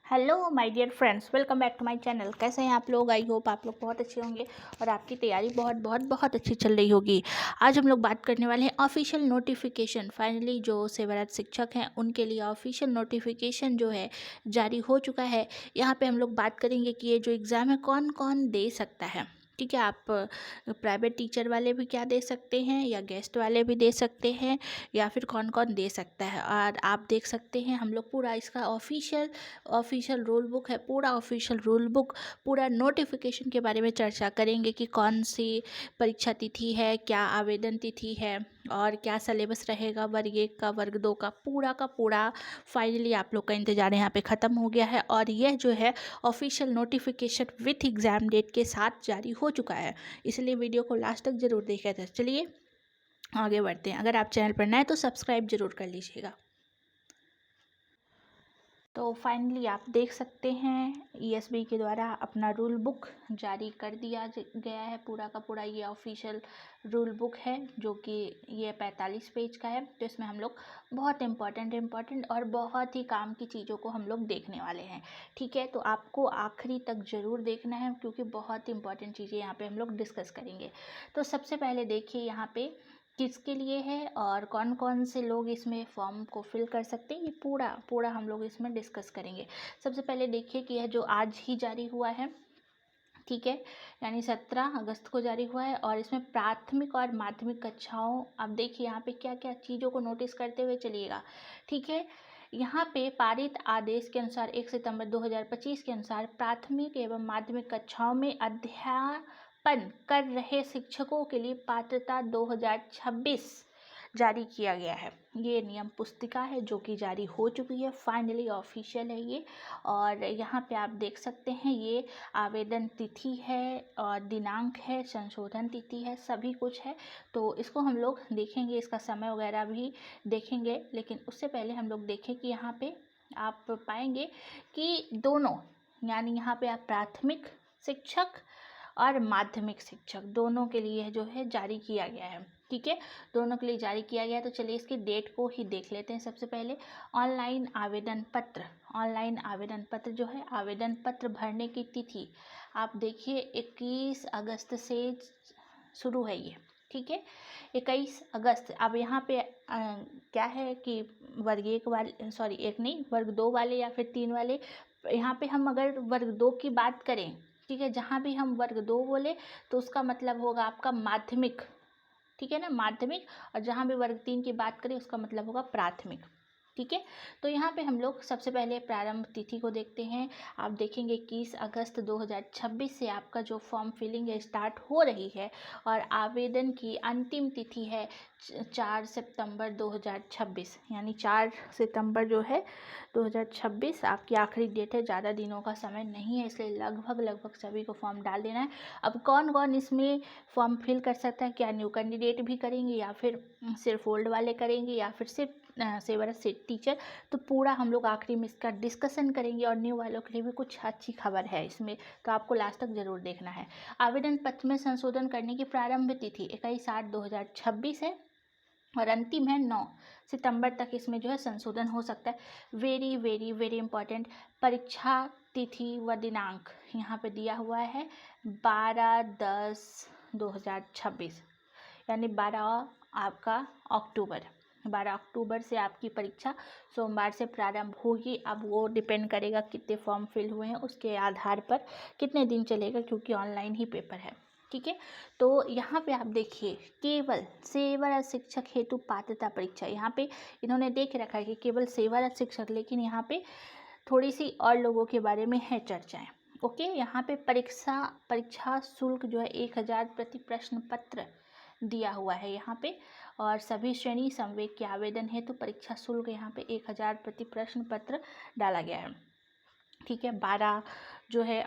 Hello my dear friends, welcome back to my channel. कैसे हैं आप लोग? आई होप आप लोग बहुत अच्छे होंगे और आपकी तैयारी बहुत बहुत बहुत अच्छी चल रही होगी। आज हम लोग बात करने वाले हैं ऑफिशियल नोटिफिकेशन। फाइनली जो सेवारत शिक्षक हैं उनके लिए ऑफिशियल नोटिफिकेशन जो है जारी हो चुका है। यहाँ पे हम लोग बात करेंगे कि ये जो एग्ज़ाम है कौन कौन दे सकता है। ठीक है, आप प्राइवेट टीचर वाले भी क्या दे सकते हैं या गेस्ट वाले भी दे सकते हैं या फिर कौन कौन दे सकता है। और आप देख सकते हैं हम लोग पूरा इसका ऑफिशियल रूल बुक है, पूरा ऑफिशियल रूल बुक, पूरा नोटिफिकेशन के बारे में चर्चा करेंगे कि कौन सी परीक्षा तिथि है, क्या आवेदन तिथि है और क्या सिलेबस रहेगा वर्ग 1 का, वर्ग 2 का पूरा फाइनली आप लोग का इंतज़ार यहाँ पे ख़त्म हो गया है। और यह जो है official notification with exam date के साथ जारी हो चुका है, इसलिए वीडियो को लास्ट तक ज़रूर देखा था। चलिए आगे बढ़ते हैं। अगर आप चैनल पर नए हैं तो सब्सक्राइब जरूर कर लीजिएगा। तो फाइनली आप देख सकते हैं ईएसबी के द्वारा अपना रूल बुक जारी कर दिया गया है। पूरा का पूरा ये ऑफिशियल रूल बुक है जो कि ये 45 पेज का है। तो इसमें हम लोग बहुत इम्पॉर्टेंट और बहुत ही काम की चीज़ों को हम लोग देखने वाले हैं। ठीक है, तो आपको आखिरी तक ज़रूर देखना है क्योंकि बहुत इंपॉर्टेंट चीज़ें यहाँ पे हम लोग डिस्कस करेंगे। तो सबसे पहले देखिए यहाँ पे किसके लिए है और कौन कौन से लोग इसमें फॉर्म को फिल कर सकते हैं, ये पूरा हम लोग इसमें डिस्कस करेंगे। सबसे पहले देखिए कि यह जो आज ही जारी हुआ है, ठीक है, यानी 17 अगस्त को जारी हुआ है और इसमें प्राथमिक और माध्यमिक कक्षाओं, अब देखिए यहाँ पे क्या क्या चीज़ों को नोटिस करते हुए चलिएगा। ठीक है, यहाँ पे पारित आदेश के अनुसार 1 सितंबर 2025 के अनुसार प्राथमिक एवं माध्यमिक कक्षाओं में अध्यापन कर रहे शिक्षकों के लिए पात्रता 2026 जारी किया गया है। ये नियम पुस्तिका है जो कि जारी हो चुकी है, फाइनली ऑफिशियल है ये। और यहाँ पे आप देख सकते हैं ये आवेदन तिथि है और दिनांक है, संशोधन तिथि है, सभी कुछ है। तो इसको हम लोग देखेंगे, इसका समय वगैरह भी देखेंगे, लेकिन उससे पहले हम लोग देखें कि यहाँ पे आप पाएंगे कि दोनों, यानी यहाँ पे आप प्राथमिक शिक्षक और माध्यमिक शिक्षक दोनों के लिए जो है जारी किया गया है। ठीक है, दोनों के लिए जारी किया गया है। तो चलिए इसकी डेट को ही देख लेते हैं। सबसे पहले ऑनलाइन आवेदन पत्र जो है, आवेदन पत्र भरने की तिथि आप देखिए 21 अगस्त से शुरू है ये। ठीक है, 21 अगस्त। अब यहाँ पे क्या है कि वर्ग 1 वाले, सॉरी 1 नहीं, वर्ग 2 वाले या फिर 3 वाले, यहाँ पे हम अगर वर्ग 2 की बात करें, ठीक है, जहाँ भी हम वर्ग 2 बोले तो उसका मतलब होगा आपका माध्यमिक, ठीक है ना, माध्यमिक। और जहाँ भी वर्ग 3 की बात करें उसका मतलब होगा प्राथमिक। ठीक है, तो यहाँ पे हम लोग सबसे पहले प्रारंभ तिथि को देखते हैं। आप देखेंगे 21 अगस्त 2026 से आपका जो फॉर्म फिलिंग है स्टार्ट हो रही है और आवेदन की अंतिम तिथि है 4 सितंबर 2026, यानी 4 सितंबर जो है 2026 आपकी आखिरी डेट है। ज़्यादा दिनों का समय नहीं है, इसलिए लगभग सभी को फॉर्म डाल देना है। अब कौन कौन इसमें फॉर्म फिल कर सकता है, क्या न्यू कैंडिडेट भी करेंगे या फिर सिर्फ ओल्ड वाले करेंगे या फिर सिर्फ सेवरत से टीचर, तो पूरा हम लोग आखिरी में इसका डिस्कशन करेंगे। और न्यू वालों के लिए भी कुछ अच्छी खबर है इसमें, तो आपको लास्ट तक ज़रूर देखना है। आवेदन पत्र में संशोधन करने की प्रारंभ तिथि 21/8/2026 है और अंतिम है 9 सितंबर तक इसमें जो है संशोधन हो सकता है। वेरी वेरी वेरी इंपॉर्टेंट, परीक्षा तिथि व दिनांक यहाँ पे दिया हुआ है 12/10/2026, यानी 12 आपका अक्टूबर, 12 अक्टूबर से आपकी परीक्षा सोमवार से प्रारंभ होगी। अब वो डिपेंड करेगा कितने फॉर्म फिल हुए हैं उसके आधार पर कितने दिन चलेगा, क्योंकि ऑनलाइन ही पेपर है। ठीक है, तो यहाँ पे आप देखिए केवल सेवारत शिक्षक हेतु पात्रता परीक्षा, यहाँ पे इन्होंने देख रखा है कि केवल सेवारत शिक्षक, लेकिन यहाँ पे थोड़ी सी और लोगों के बारे में है चर्चाएं। ओके, यहाँ पे परीक्षा शुल्क जो है 1000 प्रति प्रश्न पत्र दिया हुआ है यहाँ पे। और सभी श्रेणी संवेग के आवेदन है तो परीक्षा शुल्क यहाँ पे 1000 प्रति प्रश्न पत्र डाला गया है। ठीक है, 12 जो है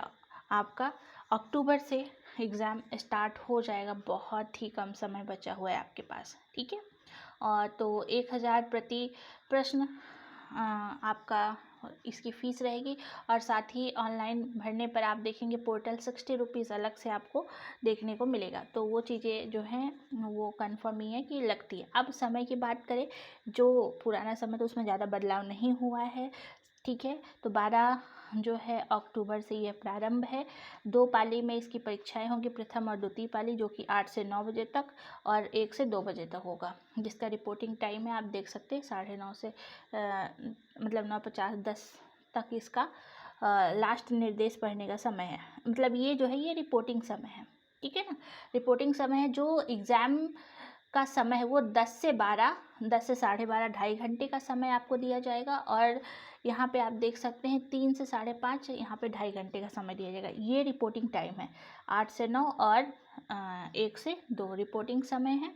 आपका अक्टूबर से एग्ज़ाम स्टार्ट हो जाएगा, बहुत ही कम समय बचा हुआ है आपके पास। ठीक है, और तो 1000 प्रति प्रश्न आपका इसकी फ़ीस रहेगी। और साथ ही ऑनलाइन भरने पर आप देखेंगे पोर्टल 60 रुपीज़ अलग से आपको देखने को मिलेगा। तो वो चीज़ें जो हैं वो कंफर्म ही है कि लगती है। अब समय की बात करें, जो पुराना समय तो उसमें ज़्यादा बदलाव नहीं हुआ है। ठीक है। तो 12 जो है अक्टूबर से ये प्रारंभ है। 2 पाली में इसकी परीक्षाएं होंगी, प्रथम और द्वितीय पाली, जो कि 8 से 9 बजे तक और 1 से 2 बजे तक होगा। जिसका रिपोर्टिंग टाइम है आप देख सकते हैं 9:30 से मतलब 9:50 10 तक इसका लास्ट निर्देश पढ़ने का समय है। मतलब ये जो है ये रिपोर्टिंग समय है, ठीक है ना। रिपोर्टिंग समय है। जो एग्ज़ाम का समय है वो 10 से 12, 10 से 12:30, 2.5 घंटे का समय आपको दिया जाएगा। और यहाँ पे आप देख सकते हैं 3 से 5:30, यहाँ पे 2.5 घंटे का समय दिया जाएगा। ये रिपोर्टिंग टाइम है। 8 से 9 और 1 से 2 रिपोर्टिंग समय है।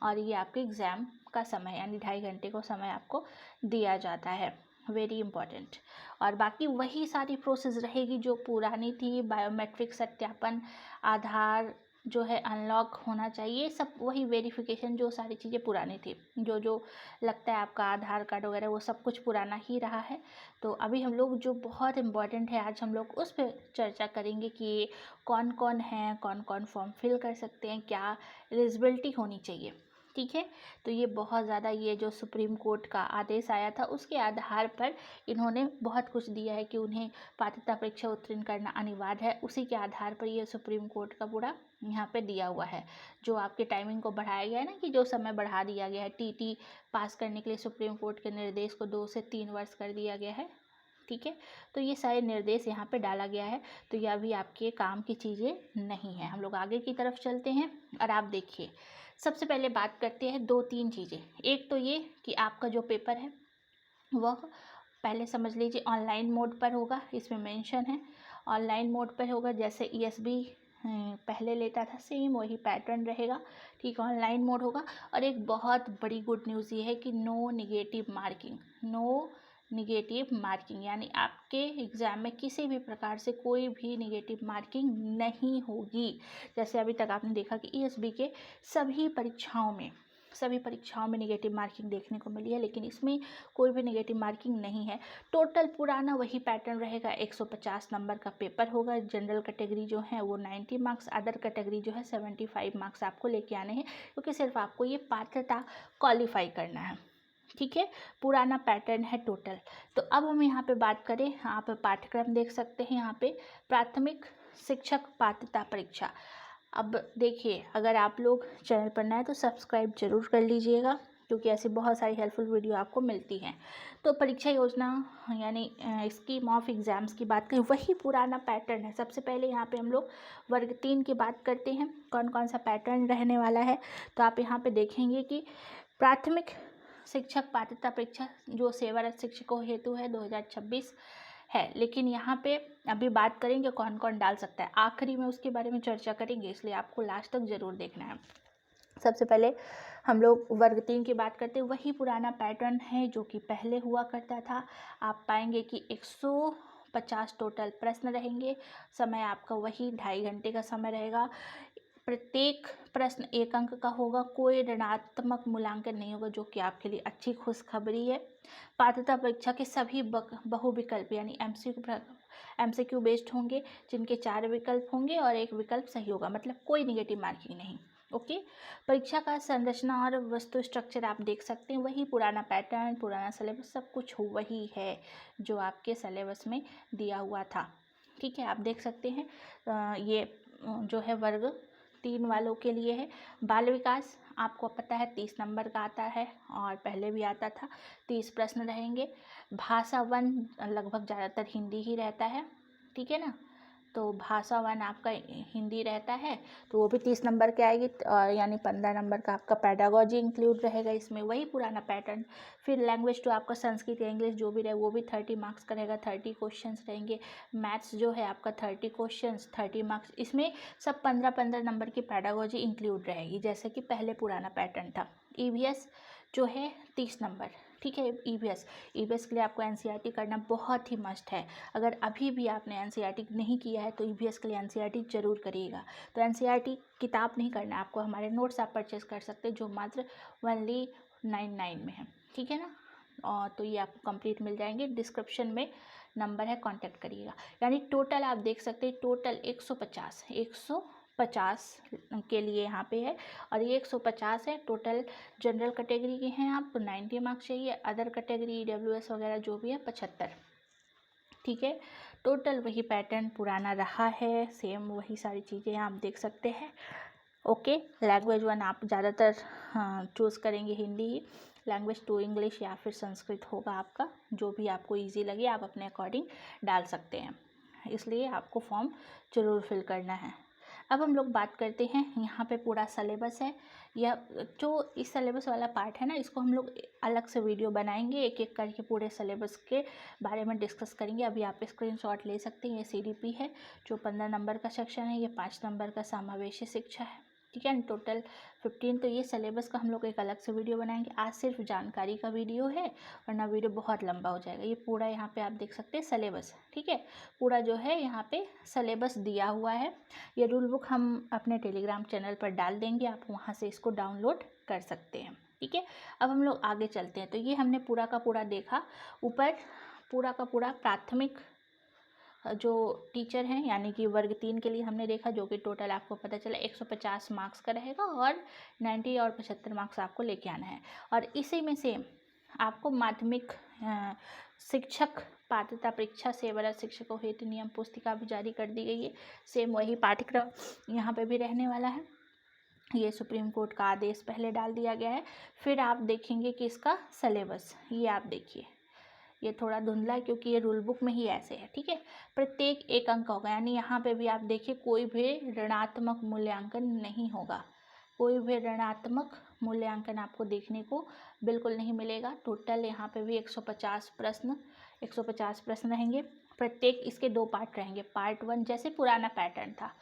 और ये आपके एग्ज़ाम का समय यानी 2.5 घंटे को समय आपको दिया जाता है। Very important. और बाकी वही सारी प्रोसेस रहेगी जो पुरानी थी। बायोमेट्रिक सत्यापन, आधार जो है अनलॉक होना चाहिए, सब वही वेरिफिकेशन, जो सारी चीज़ें पुरानी थी, जो लगता है आपका आधार कार्ड वगैरह वो सब कुछ पुराना ही रहा है। तो अभी हम लोग जो बहुत इम्पॉर्टेंट है आज हम लोग उस पर चर्चा करेंगे कि कौन कौन है, कौन कौन फॉर्म फिल कर सकते हैं, क्या एलिजिबिलिटी होनी चाहिए, ठीक है। तो ये बहुत ज़्यादा, ये जो सुप्रीम कोर्ट का आदेश आया था उसके आधार पर इन्होंने बहुत कुछ दिया है कि उन्हें पात्रता परीक्षा उत्तीर्ण करना अनिवार्य है। उसी के आधार पर ये सुप्रीम कोर्ट का पूरा यहाँ पे दिया हुआ है। जो आपके टाइमिंग को बढ़ाया गया है ना, कि जो समय बढ़ा दिया गया है टीटी पास करने के लिए, सुप्रीम कोर्ट के निर्देश को 2 से 3 वर्ष कर दिया गया है, ठीक है। तो ये सारे निर्देश यहाँ पे डाला गया है। तो ये अभी आपके काम की चीज़ें नहीं है। हम लोग आगे की तरफ चलते हैं। और आप देखिए, सबसे पहले बात करते हैं 2-3 चीज़ें। एक तो ये कि आपका जो पेपर है वह पहले समझ लीजिए ऑनलाइन मोड पर होगा। इसमें मेंशन है ऑनलाइन मोड पर होगा। जैसे ईएसबी पहले लेता था सेम वही पैटर्न रहेगा, ठीक। ऑनलाइन मोड होगा। और एक बहुत बड़ी गुड न्यूज़ ये है कि no negative marking, no negative marking, यानी आपके एग्ज़ाम में किसी भी प्रकार से कोई भी निगेटिव मार्किंग नहीं होगी। जैसे अभी तक आपने देखा कि ईएसबी के सभी परीक्षाओं में निगेटिव मार्किंग देखने को मिली है, लेकिन इसमें कोई भी निगेटिव मार्किंग नहीं है। टोटल पुराना वही पैटर्न रहेगा। 150 नंबर का पेपर होगा। जनरल कैटेगरी जो है वो 90 मार्क्स, अदर कैटेगरी जो है 75 मार्क्स आपको लेके आने हैं, क्योंकि सिर्फ आपको ये पात्रता क्वालिफाई करना है, ठीक है। पुराना पैटर्न है टोटल। तो अब हम यहाँ पे बात करें, आप पाठ्यक्रम देख सकते हैं यहाँ पे, प्राथमिक शिक्षक पात्रता परीक्षा। अब देखिए, अगर आप लोग चैनल पर नए हैं तो सब्सक्राइब जरूर कर लीजिएगा, क्योंकि ऐसी बहुत सारी हेल्पफुल वीडियो आपको मिलती हैं। तो परीक्षा योजना यानी स्कीम ऑफ एग्ज़ाम्स की बात करें, वही पुराना पैटर्न है। सबसे पहले यहाँ पे हम लोग वर्ग 3 की बात करते हैं, कौन कौन सा पैटर्न रहने वाला है। तो आप यहाँ पे देखेंगे कि प्राथमिक शिक्षक पात्रता परीक्षा जो सेवारत शिक्षकों हेतु है 2026 है, लेकिन यहाँ पे अभी बात करेंगे कौन कौन डाल सकता है, आखिरी में उसके बारे में चर्चा करेंगे, इसलिए आपको लास्ट तक ज़रूर देखना है। सबसे पहले हम लोग वर्ग 3 की बात करते हैं। वही पुराना पैटर्न है जो कि पहले हुआ करता था। आप पाएंगे कि 150 टोटल प्रश्न रहेंगे। समय आपका वही 2.5 घंटे का समय रहेगा। प्रत्येक प्रश्न 1 अंक का होगा। कोई ऋणात्मक मूल्यांकन नहीं होगा, जो कि आपके लिए अच्छी खुशखबरी है। पात्रता परीक्षा के सभी बहुविकल्प यानी एमसीक्यू बेस्ड होंगे, जिनके 4 विकल्प होंगे और 1 विकल्प सही होगा, मतलब कोई निगेटिव मार्किंग नहीं, ओके। परीक्षा का संरचना और वस्तु स्ट्रक्चर आप देख सकते हैं, वही पुराना पैटर्न, पुराना सिलेबस, सब कुछ वही है जो आपके सिलेबस में दिया हुआ था, ठीक है। आप देख सकते हैं ये जो है वर्ग 3 वालों के लिए है। बाल विकास आपको पता है 30 नंबर का आता है और पहले भी आता था। 30 प्रश्न रहेंगे। भाषा 1 लगभग ज़्यादातर हिंदी ही रहता है, ठीक है ना। तो भाषा 1 आपका हिंदी रहता है, तो वो भी 30 नंबर के आएगी, यानी 15 नंबर का आपका पेडागोजी इंक्लूड रहेगा इसमें, वही पुराना पैटर्न। फिर लैंग्वेज तो आपका संस्कृत या इंग्लिश जो भी रहे वो भी 30 मार्क्स का रहेगा, 30 क्वेश्चंस रहेंगे। मैथ्स जो है आपका 30 क्वेश्चंस 30 मार्क्स, इसमें सब 15-15 नंबर की पेडागोजी इंक्लूड रहेगी, जैसे कि पहले पुराना पैटर्न था। ईवीएस जो है 30 नंबर, ठीक है। ईवीएस के लिए आपको एनसीईआरटी करना बहुत ही मस्ट है। अगर अभी भी आपने एनसीईआरटी नहीं किया है तो ईवीएस के लिए एनसीईआरटी जरूर करिएगा। तो एनसीईआरटी किताब नहीं करना है आपको, हमारे नोट्स आप परचेस कर सकते हैं जो मात्र 199 में है, ठीक है ना। और तो ये आपको कंप्लीट मिल जाएंगे, डिस्क्रिप्शन में नंबर है, कांटेक्ट करिएगा। यानी टोटल आप देख सकते हैं टोटल 150 के लिए यहाँ पे है, और ये 150 है टोटल। जनरल कैटेगरी के हैं, आपको 90 मार्क्स चाहिए। अदर कैटेगरी ईडब्ल्यूएस वगैरह जो भी है 75, ठीक है। टोटल वही पैटर्न पुराना रहा है, सेम वही सारी चीज़ें आप देख सकते हैं। ओके, लैंग्वेज 1 आप ज़्यादातर चूज़ करेंगे हिंदी ही, लैंग्वेज 2 इंग्लिश या फिर संस्कृत होगा आपका, जो भी आपको इजी लगे आप अपने अकॉर्डिंग डाल सकते हैं, इसलिए आपको फॉर्म ज़रूर फिल करना है। अब हम लोग बात करते हैं, यहाँ पे पूरा सिलेबस है, यह जो इस सिलेबस वाला पार्ट है ना, इसको हम लोग अलग से वीडियो बनाएंगे, एक एक करके पूरे सिलेबस के बारे में डिस्कस करेंगे। अभी आप स्क्रीनशॉट ले सकते हैं, ये CDP है जो 15 नंबर का सेक्शन है, ये 5 नंबर का समावेशी शिक्षा है, ठीक है। टोटल 15, तो ये सिलेबस का हम लोग एक अलग से वीडियो बनाएंगे। आज सिर्फ जानकारी का वीडियो है, वरना वीडियो बहुत लंबा हो जाएगा। ये पूरा यहाँ पे आप देख सकते हैं सिलेबस, ठीक है, पूरा जो है यहाँ पे सिलेबस दिया हुआ है। ये रूल बुक हम अपने टेलीग्राम चैनल पर डाल देंगे, आप वहाँ से इसको डाउनलोड कर सकते हैं, ठीक है। अब हम लोग आगे चलते हैं। तो ये हमने पूरा का पूरा देखा, ऊपर पूरा का पूरा प्राथमिक जो टीचर हैं यानी कि वर्ग 3 के लिए हमने देखा, जो कि टोटल आपको पता चला 150 मार्क्स का रहेगा और 90 और 75 मार्क्स आपको लेके आना है। और इसी में से आपको माध्यमिक शिक्षक पात्रता परीक्षा सेवारत शिक्षकों हेतु नियम पुस्तिका भी जारी कर दी गई है। सेम वही पाठ्यक्रम यहाँ पे भी रहने वाला है। ये सुप्रीम कोर्ट का आदेश पहले डाल दिया गया है। फिर आप देखेंगे कि इसका सिलेबस, ये आप देखिए, ये थोड़ा धुंधला है क्योंकि ये रूल बुक में ही ऐसे है, ठीक है। प्रत्येक 1 अंक होगा, यानी यहाँ पे भी आप देखिए कोई भी ऋणात्मक मूल्यांकन नहीं होगा, कोई भी ऋणात्मक मूल्यांकन आपको देखने को बिल्कुल नहीं मिलेगा। टोटल यहाँ पे भी 150 प्रश्न रहेंगे। प्रत्येक इसके 2 पार्ट रहेंगे, पार्ट 1 जैसे पुराना पैटर्न था,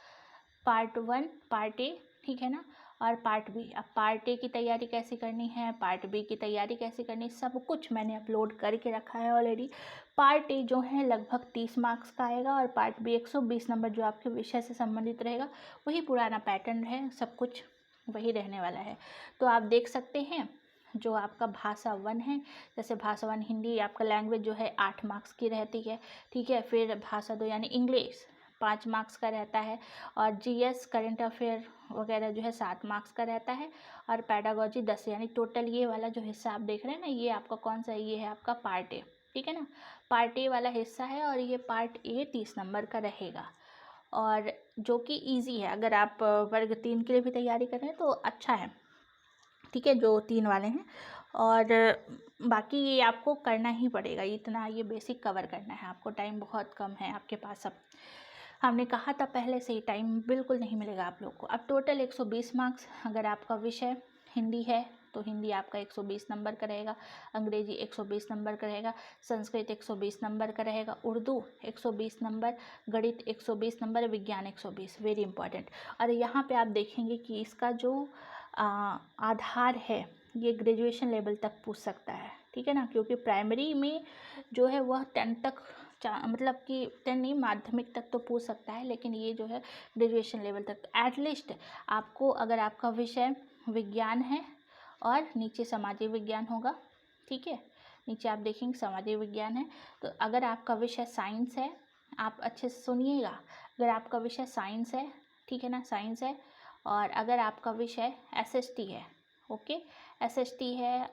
पार्ट 1 पार्ट ए, ठीक है ना, और पार्ट बी। अब पार्ट ए की तैयारी कैसे करनी है, पार्ट बी की तैयारी कैसे करनी है, सब कुछ मैंने अपलोड करके रखा है ऑलरेडी। पार्ट ए जो है लगभग 30 मार्क्स का आएगा और पार्ट बी 120 नंबर जो आपके विषय से संबंधित रहेगा, वही पुराना पैटर्न है, सब कुछ वही रहने वाला है। तो आप देख सकते हैं जो आपका भाषा 1 है, जैसे भाषा 1 हिंदी आपका लैंग्वेज जो है 8 मार्क्स की रहती है, ठीक है। फिर भाषा 2 यानी इंग्लिश 5 मार्क्स का रहता है, और GS करंट अफेयर वगैरह जो है 7 मार्क्स का रहता है, और पैडागोजी 10, यानी टोटल ये वाला जो हिस्सा आप देख रहे हैं ना, ये आपका कौन सा है, ये है आपका पार्ट ए, ठीक है ना, पार्ट ए वाला हिस्सा है। और ये पार्ट ए 30 नंबर का रहेगा, और जो कि ईजी है, अगर आप वर्ग 3 के लिए भी तैयारी कर रहे हैं तो अच्छा है, ठीक है, जो 3 वाले हैं। और बाकी ये आपको करना ही पड़ेगा, इतना ये बेसिक कवर करना है आपको, टाइम बहुत कम है आपके पास। अब हमने कहा था पहले से ही, टाइम बिल्कुल नहीं मिलेगा आप लोग को। अब टोटल 120 मार्क्स, अगर आपका विषय हिंदी है तो हिंदी आपका 120 नंबर का रहेगा, अंग्रेजी 120 नंबर का रहेगा, संस्कृत 120 नंबर का रहेगा, उर्दू 120 नंबर, गणित 120 नंबर, विज्ञान 120, वेरी इंपॉर्टेंट। और यहाँ पे आप देखेंगे कि इसका जो आधार है ये ग्रेजुएशन लेवल तक पूछ सकता है, ठीक है ना, क्योंकि प्राइमरी में जो है वह 10 तक मतलब कि 10 नहीं, माध्यमिक तक तो पूछ सकता है, लेकिन ये जो है ग्रेजुएशन लेवल तक एटलीस्ट आपको, अगर आपका विषय विज्ञान है और नीचे सामाजिक विज्ञान होगा, ठीक है, नीचे आप देखेंगे सामाजिक विज्ञान है, तो अगर आपका विषय साइंस है, आप अच्छे से सुनिएगा, अगर आपका विषय साइंस है, ठीक है ना, साइंस है, और अगर आपका विषय SST है, ओके, SST है,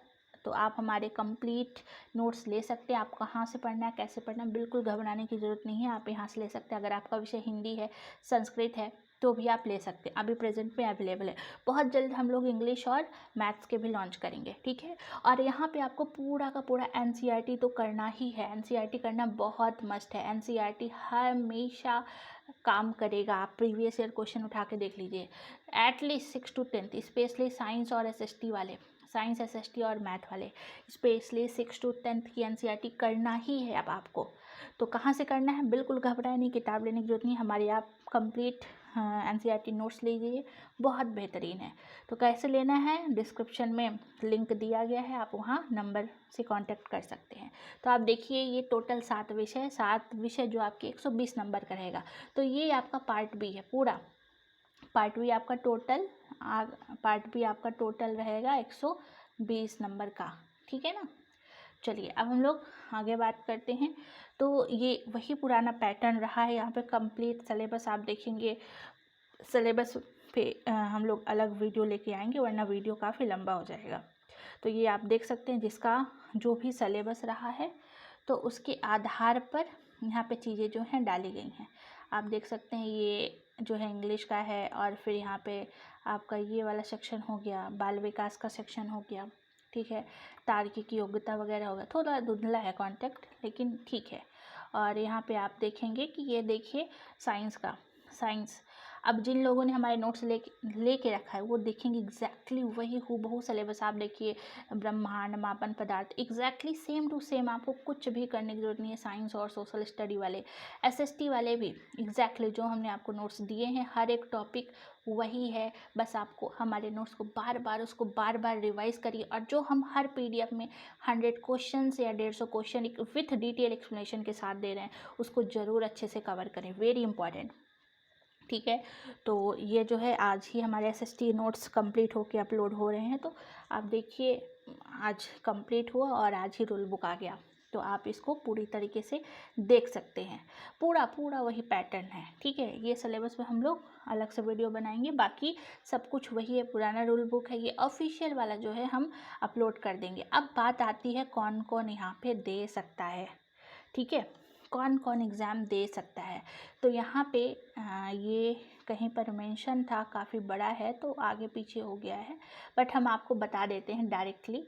तो आप हमारे कंप्लीट नोट्स ले सकते हैं। आप कहाँ से पढ़ना है, कैसे पढ़ना है, बिल्कुल घबराने की ज़रूरत नहीं है, आप यहाँ से ले सकते हैं। अगर आपका विषय हिंदी है, संस्कृत है, तो भी आप ले सकते हैं, अभी प्रेजेंट में अवेलेबल है। बहुत जल्द हम लोग इंग्लिश और मैथ्स के भी लॉन्च करेंगे, ठीक है। और यहाँ पे आपको पूरा का पूरा NCERT तो करना ही है, NCERT करना बहुत मस्ट है। NCERT हमेशा काम करेगा, आप प्रीवियस ईयर क्वेश्चन उठा के देख लीजिए, एटलीस्ट 6 to 10, स्पेशली साइंस और SST वाले, साइंस SST और मैथ वाले, स्पेशली 6 to 10 की NCERT करना ही है। अब आपको तो कहाँ से करना है, बिल्कुल घबराए नहीं, किताब लेने की जरूरत नहीं, हमारी आप कंप्लीट NCERT नोट्स लीजिए, बहुत बेहतरीन है। तो कैसे लेना है, डिस्क्रिप्शन में लिंक दिया गया है, आप वहाँ नंबर से कांटेक्ट कर सकते हैं। तो आप देखिए ये टोटल 7 विषय जो आपके 120 नंबर का रहेगा। तो ये आपका पार्ट बी है, पूरा पार्ट बी आपका टोटल रहेगा 120 नंबर का, ठीक है ना। चलिए अब हम लोग आगे बात करते हैं। तो ये वही पुराना पैटर्न रहा है, यहाँ पे कंप्लीट सिलेबस आप देखेंगे, सिलेबस पे हम लोग अलग वीडियो लेके आएंगे, वरना वीडियो काफ़ी लंबा हो जाएगा। तो ये आप देख सकते हैं, जिसका जो भी सिलेबस रहा है तो उसके आधार पर यहाँ पे चीज़ें जो हैं डाली गई हैं। आप देख सकते हैं ये जो है इंग्लिश का है, और फिर यहाँ पे आपका ये वाला सेक्शन हो गया, बाल विकास का सेक्शन हो गया, ठीक है, तार्किक योग्यता वगैरह होगा। थोड़ा धुंधला है कॉन्टेक्ट, लेकिन ठीक है। और यहाँ पे आप देखेंगे कि ये देखिए साइंस का, साइंस। अब जिन लोगों ने हमारे नोट्स लेके रखा है वो देखेंगे एग्जैक्टली वही हूबहू सिलेबस। आप देखिए ब्रह्मांड, मापन, पदार्थ, एग्जैक्टली सेम टू सेम, आपको कुछ भी करने की जरूरत नहीं है। साइंस और सोशल स्टडी वाले, एसएसटी वाले भी एग्जैक्टली जो हमने आपको नोट्स दिए हैं, हर एक टॉपिक वही है। बस आपको हमारे नोट्स को बार बार रिवाइज करिए, और जो हम हर पीडीएफ में 100 क्वेश्चन या 150 क्वेश्चन विथ डिटेल एक्सप्लेनेशन के साथ दे रहे हैं, उसको ज़रूर अच्छे से कवर करें, वेरी इंपॉर्टेंट, ठीक है। तो ये जो है आज ही हमारे एसएसटी नोट्स कंप्लीट होके अपलोड हो रहे हैं। तो आप देखिए आज कंप्लीट हुआ और आज ही रूल बुक आ गया, तो आप इसको पूरी तरीके से देख सकते हैं। पूरा वही पैटर्न है, ठीक है। ये सिलेबस पे हम लोग अलग से वीडियो बनाएंगे, बाकी सब कुछ वही है, पुराना रूल बुक है। ये ऑफिशियल वाला जो है हम अपलोड कर देंगे। अब बात आती है कौन कौन यहाँ पे दे सकता है, ठीक है, कौन कौन एग्ज़ाम दे सकता है। तो यहाँ पे ये कहीं पर मेंशन था, काफ़ी बड़ा है तो आगे पीछे हो गया है, बट हम आपको बता देते हैं डायरेक्टली।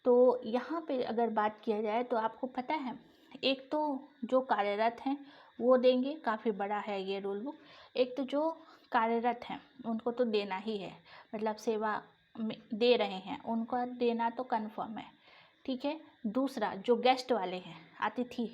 तो यहाँ पे अगर बात किया जाए तो आपको पता है, एक तो जो कार्यरत हैं वो देंगे, काफ़ी बड़ा है ये रूल बुक। एक तो जो कार्यरत हैं उनको तो देना ही है, मतलब सेवा में दे रहे हैं उनको देना तो कन्फर्म है, ठीक है। दूसरा जो गेस्ट वाले हैं, अतिथि,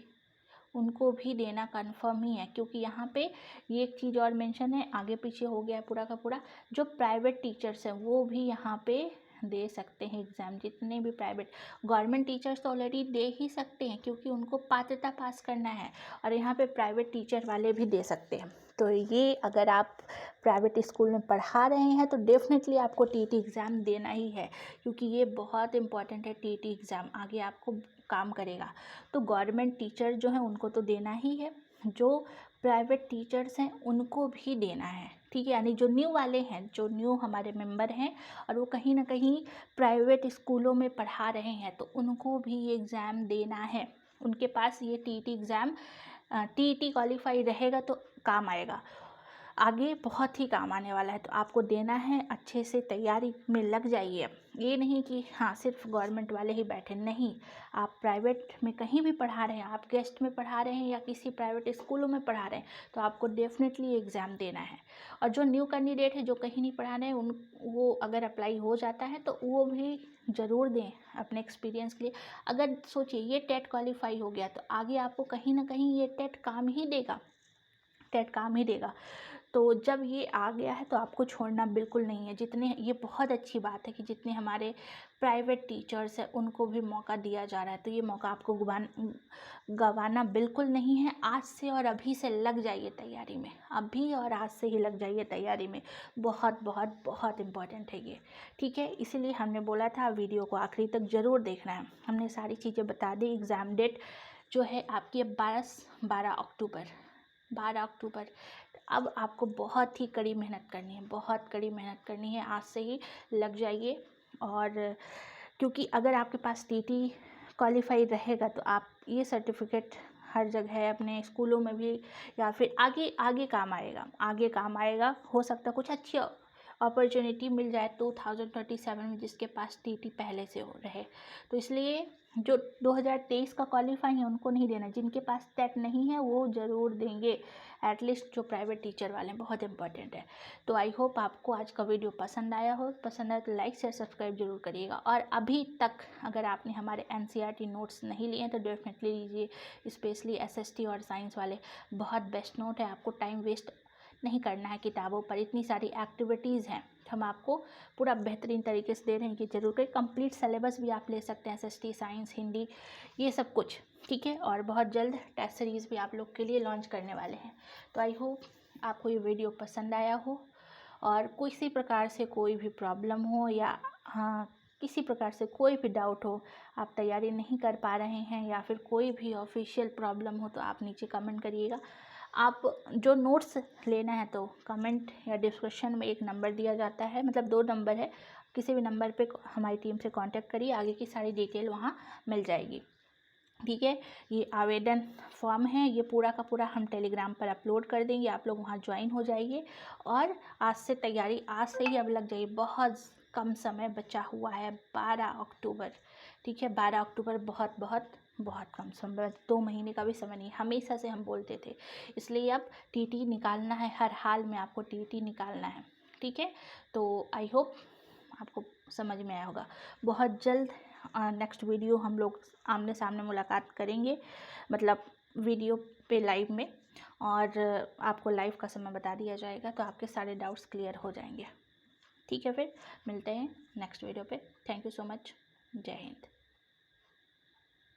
उनको भी देना कंफर्म ही है, क्योंकि यहाँ पे ये एक चीज़ और मेंशन है, आगे पीछे हो गया है पूरा का पूरा। जो प्राइवेट टीचर्स हैं वो भी यहाँ पे दे सकते हैं एग्ज़ाम, जितने भी प्राइवेट। गवर्नमेंट टीचर्स तो ऑलरेडी दे ही सकते हैं क्योंकि उनको पात्रता पास करना है, और यहाँ पे प्राइवेट टीचर वाले भी दे सकते हैं। तो ये अगर आप प्राइवेट स्कूल में पढ़ा रहे हैं तो डेफिनेटली आपको टीटी एग्ज़ाम देना ही है, क्योंकि ये बहुत इंपॉर्टेंट है। टीटी एग्ज़ाम आगे आपको काम करेगा। तो गवर्नमेंट टीचर जो हैं उनको तो देना ही है, जो प्राइवेट टीचर्स हैं उनको भी देना है, ठीक है। यानी जो न्यू वाले हैं, जो न्यू हमारे मेंबर हैं और वो कहीं ना कहीं प्राइवेट स्कूलों में पढ़ा रहे हैं, तो उनको भी ये एग्ज़ाम देना है। उनके पास ये टीटी एग्ज़ाम, टीटी क्वालिफाई रहेगा तो काम आएगा, आगे बहुत ही काम आने वाला है। तो आपको देना है, अच्छे से तैयारी में लग जाइए। ये नहीं कि हाँ सिर्फ गवर्नमेंट वाले ही बैठे, नहीं, आप प्राइवेट में कहीं भी पढ़ा रहे हैं, आप गेस्ट में पढ़ा रहे हैं या किसी प्राइवेट स्कूलों में पढ़ा रहे हैं, तो आपको डेफिनेटली एग्ज़ाम देना है। और जो न्यू कैंडिडेट है, जो कहीं नहीं पढ़ा रहे हैं, वो अगर अप्लाई हो जाता है तो वो भी ज़रूर दें अपने एक्सपीरियंस के लिए। अगर सोचिए ये टेट क्वालिफाई हो गया तो आगे आपको कहीं ना कहीं ये टेट काम ही देगा, टेट काम ही देगा। तो जब ये आ गया है तो आपको छोड़ना बिल्कुल नहीं है। जितने, ये बहुत अच्छी बात है कि जितने हमारे प्राइवेट टीचर्स हैं उनको भी मौका दिया जा रहा है, तो ये मौका आपको गंवाना बिल्कुल नहीं है। आज से और अभी से लग जाइए तैयारी में, अभी और आज से ही लग जाइए तैयारी में, बहुत बहुत बहुत इम्पॉर्टेंट है ये, ठीक है। इसीलिए हमने बोला था वीडियो को आखिरी तक ज़रूर देखना है। हमने सारी चीज़ें बता दी। एग्ज़ाम डेट जो है आपकी 12 अक्टूबर। अब आपको बहुत ही कड़ी मेहनत करनी है, बहुत कड़ी मेहनत करनी है, आज से ही लग जाइए। और क्योंकि अगर आपके पास टीटी क्वालिफाई रहेगा तो आप ये सर्टिफिकेट हर जगह अपने स्कूलों में भी या फिर आगे काम आएगा। हो सकता है कुछ अच्छी अपॉर्चुनिटी मिल जाए 2037 में जिसके पास टीटी पहले से हो रहे। तो इसलिए जो 2023 का क्वालिफाई है उनको नहीं देना, जिनके पास टेट नहीं है वो ज़रूर देंगे, एटलीस्ट जो प्राइवेट टीचर वाले हैं, बहुत इंपॉर्टेंट है। तो आई होप आपको आज का वीडियो पसंद आया तो लाइक शेयर सब्सक्राइब जरूर करिएगा। और अभी तक अगर आपने हमारे एनसीईआरटी नोट्स नहीं लिए हैं तो डेफिनेटली लीजिए, स्पेशली एसएसटी और साइंस वाले, बहुत बेस्ट नोट है। आपको टाइम वेस्ट नहीं करना है किताबों पर, इतनी सारी एक्टिविटीज़ हैं, हम आपको पूरा बेहतरीन तरीके से दे रहे हैं कि जरूर करें। कंप्लीट सिलेबस भी आप ले सकते हैं, एसएसटी, साइंस, हिंदी, ये सब कुछ, ठीक है। और बहुत जल्द टेस्ट सीरीज़ भी आप लोग के लिए लॉन्च करने वाले हैं। तो आई होप आपको ये वीडियो पसंद आया हो, और किसी प्रकार से कोई भी प्रॉब्लम हो या हाँ किसी प्रकार से कोई भी डाउट हो, आप तैयारी नहीं कर पा रहे हैं या फिर कोई भी ऑफिशियल प्रॉब्लम हो, तो आप नीचे कमेंट करिएगा। आप जो नोट्स लेना है तो कमेंट या डिस्क्रिप्शन में एक नंबर दिया जाता है, मतलब 2 नंबर है, किसी भी नंबर पे हमारी टीम से कांटेक्ट करिए, आगे की सारी डिटेल वहाँ मिल जाएगी। ठीक है। ये आवेदन फॉर्म है, ये पूरा का पूरा हम टेलीग्राम पर अपलोड कर देंगे, आप लोग वहाँ ज्वाइन हो जाइए और आज से तैयारी आज से ही अब लग जाइए। बहुत कम समय बचा हुआ है, 12 अक्टूबर। ठीक है, 12 अक्टूबर बहुत बहुत बहुत कम समय, 2 महीने का भी समय नहीं। हमेशा से हम बोलते थे, इसलिए अब टीटी निकालना है, हर हाल में आपको टीटी निकालना है। ठीक है, तो आई होप आपको समझ में आया होगा। बहुत जल्द नेक्स्ट वीडियो हम लोग आमने सामने मुलाकात करेंगे, मतलब वीडियो पे लाइव में, और आपको लाइव का समय बता दिया जाएगा, तो आपके सारे डाउट्स क्लियर हो जाएंगे। ठीक है, फिर मिलते हैं नेक्स्ट वीडियो पे। Thank you so much. जय हिंद।